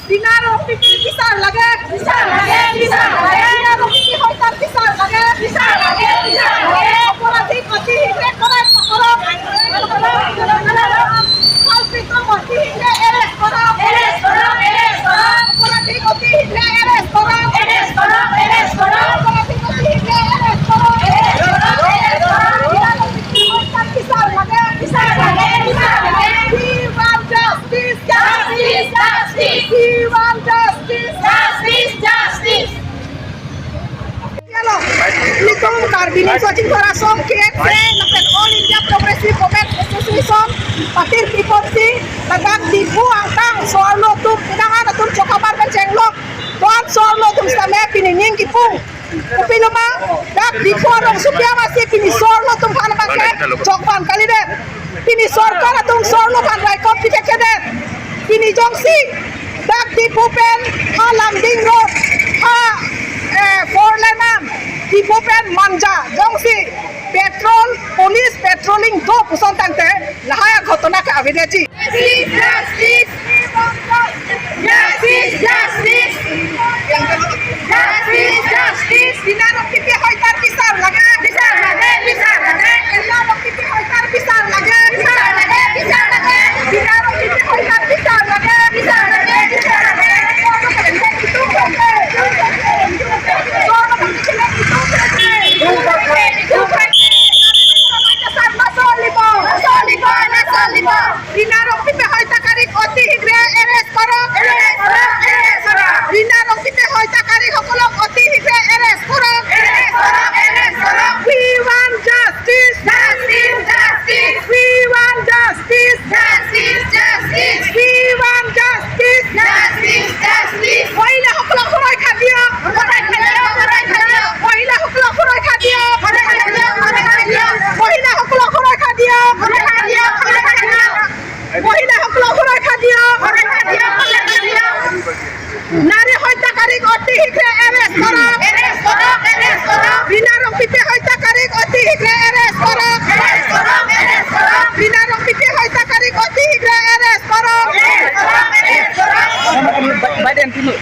Dinaro বিচার লাগে dinaro হইতার বিচার লাগে অপরাধী অতি হিংসে করে কল্পিত অতি হিংসে এরেস্ট করো অপরাধী অতি হিংসে এরেস্ট করো অপরাধী অতি হিংসে এরেস্ট করো হইতার বিচার লাগে We want justice. We want justice. Itong Carbining Coaching Corazon KFC ng All India Progressive Movement Association Patir Piponsi Nagag Dibu Angkang Soarlo Tum Pinangan Atum Chokabar Bencenglok Tuan Soarlo Tum Stame Piningin Kipung Upiluma Dak Dibu Arong Supya Masih Pini Soarlo Tum Panabangke Chokpan Kalidet Pini Sorkar Atum Soarlo Pan Raikop Pikecedet Pini Jongsi Dak Dibu Pen Alam Ding Road Forlenam Dibu Pen Manja Jongsi Petrol Police Patrolling Do Puson Tante Lahaya Ghotona Ke Avidechi Justice Dinaro Pipi Hoitar Pisar Lage Dinaro Pipi Hoitar Pisar Lage Dinaro Pipi Hoitar Pisar Lage Dinaro Pipi Hoitar Karik Oti Higre Eres Koro Dinaro Pipi Hoitar Karik Hokolok Oti Higre Eres Koro We want justice. We want justice. We want justice. Wahila Hokolok Huroy Khadio Wahila Hokolok Huroy Khadio Wahila Hokolok Huroy Khadio Wahila Hokolok Huroy Khadio Nare Hoita Karik Oti Higre Eres Koro Dinaro Pipi Hoita Karik Oti Higre Eres Koro Dinaro Pipi Hoita Karik Oti Higre Eres Koro Badan dulu.